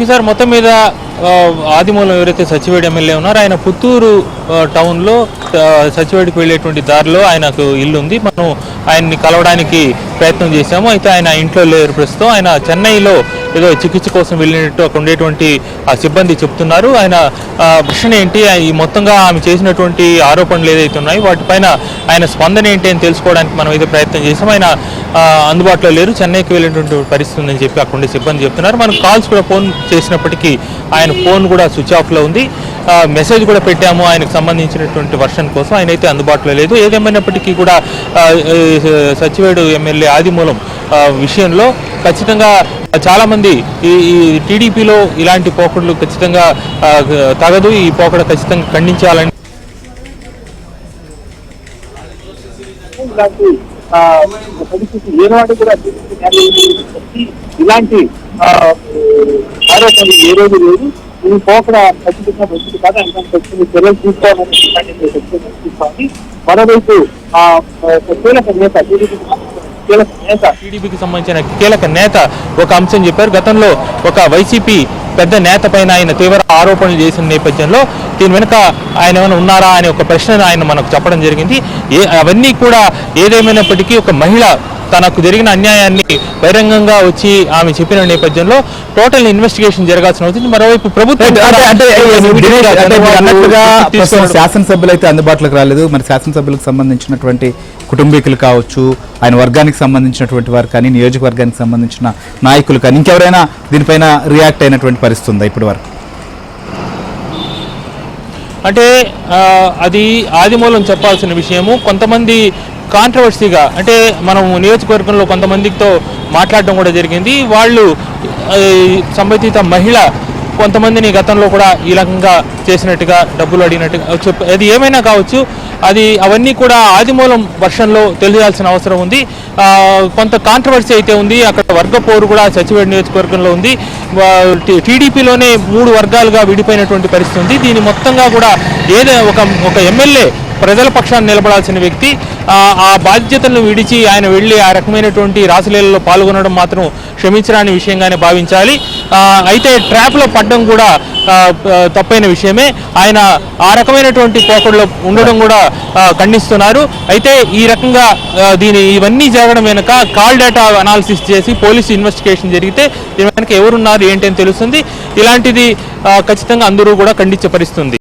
Sir మొత్తం మీద ఆదిమూలం ఎవరైతే సచివేడి ఎమ్మెల్యే ఉన్నారో ఆయన పుత్తూరు టౌన్లో సచివేడికి వెళ్ళేటువంటి దారిలో ఆయనకు ఇల్లు ఉంది. మనం ఆయన్ని కలవడానికి ప్రయత్నం చేశాము. అయితే ఆయన ఇంట్లో లేరు ప్రస్తుతం. ఆయన చెన్నైలో ఏదో చికిత్స కోసం వెళ్ళినట్టు అక్కడ ఉండేటువంటి ఆ సిబ్బంది చెప్తున్నారు. ఆయన ప్రశ్న ఏంటి, ఈ మొత్తంగా ఆమె చేసినటువంటి ఆరోపణలు ఏదైతే ఉన్నాయో వాటిపైన ఆయన స్పందన ఏంటి అని తెలుసుకోవడానికి మనం అయితే ప్రయత్నం చేసాం. ఆయన అందుబాటులో లేరు, చెన్నైకి వెళ్ళినటువంటి పరిస్థితి ఉందని చెప్పి అక్కడ ఉండే సిబ్బంది చెప్తున్నారు. మనం కాల్స్ కూడా ఫోన్ చేసినప్పటికీ ఆయన ఫోన్ కూడా స్విచ్ ఆఫ్లో ఉంది. మెసేజ్ కూడా పెట్టాము ఆయనకు సంబంధించినటువంటి వర్షన్ కోసం, ఆయన అయితే అందుబాటులో లేదు. ఏదేమైనప్పటికీ కూడా సచివేడు ఎమ్మెల్యే ఆదిమూలం విషయంలో ఖచ్చితంగా చాలామంది ఈ టీడీపీలో ఇలాంటి పోకడలు ఖచ్చితంగా తగదు, ఈ పోకడ ఖచ్చితంగా ఖండించాలని ఇలాంటి ఆరోపణలు ఏ రోజు లేదు. ఈ పోకడ ఖచ్చితంగా మంచిది కాదు, ఆయన చర్యలు తీసుకోవాలని మరోవైపు టీడీపీకి సంబంధించిన కీలక నేత ఒక అంశం చెప్పారు. గతంలో ఒక వైసీపీ పెద్ద నేత పైన ఆయన తీవ్ర ఆరోపణలు చేసిన నేపథ్యంలో దీని వెనుక ఆయన ఏమైనా ఉన్నారా అనే ఒక ప్రశ్న ఆయన మనకు చెప్పడం జరిగింది. అవన్నీ కూడా ఏదేమైనప్పటికీ ఒక మహిళ తనకు జరిగిన అన్యాయాన్ని బహిరంగంగా వచ్చి ఆమె చెప్పిన నేపథ్యంలో టోటల్ ఇన్వెస్టిగేషన్ జరగాల్సిన అవుతుంది. మరోవైపు ప్రభుత్వం శాసనసభ్యులు అయితే అందుబాటులోకి రాలేదు. మరి శాసనసభ్యులకు సంబంధించినటువంటి కుటుంబీకులు కావచ్చు, ఆయన వర్గానికి సంబంధించినటువంటి వారు కానీ, నియోజకవర్గానికి సంబంధించిన నాయకులు కానీ ఇంకెవరైనా దీనిపైన రియాక్ట్ అయినటువంటి పరిస్థితి ఉందా ఇప్పటి వరకు? అంటే అది ఆదిమూలం చెప్పాల్సిన విషయము. కొంతమంది కాంట్రవర్సీగా అంటే మనం నియోజకవర్గంలో కొంతమందితో మాట్లాడడం కూడా జరిగింది. వాళ్ళు సంబంధిత మహిళ కొంతమందిని గతంలో కూడా ఈ రకంగా చేసినట్టుగా డబ్బులు అడిగినట్టుగా అది ఏమైనా కావచ్చు, అవన్నీ కూడా ఆదిమూలం వర్షన్లో తెలియాల్సిన అవసరం ఉంది. కొంత కాంట్రవర్సీ అయితే ఉంది. అక్కడ వర్గ పోరు కూడా సచివేడు నియోజకవర్గంలో ఉంది. టీడీపీలోనే 3 వర్గాలుగా విడిపోయినటువంటి పరిస్థితి ఉంది. దీని మొత్తంగా కూడా ఒక ఎమ్మెల్యే ప్రజల పక్షాన్ని నిలబడాల్సిన వ్యక్తి ఆ బాధ్యతలను విడిచి ఆయన వెళ్ళి ఆ రకమైనటువంటి రాసలీలలో పాల్గొనడం మాత్రం క్షమించరాని విషయంగానే భావించాలి. అయితే ట్రాప్లో పడడం కూడా తప్పైన విషయమే. ఆయన ఆ రకమైనటువంటి పోకడలో ఉండడం కూడా ఖండిస్తున్నారు. అయితే ఈ రకంగా ఇవన్నీ జరగడం వెనుక కాల్ డేటా అనాలిసిస్ చేసి పోలీసు ఇన్వెస్టిగేషన్ జరిగితే దీని వెనుక ఎవరున్నారు ఏంటి అని తెలుస్తుంది. ఇలాంటిది ఖచ్చితంగా అందరూ కూడా ఖండించే పరిస్థితుంది.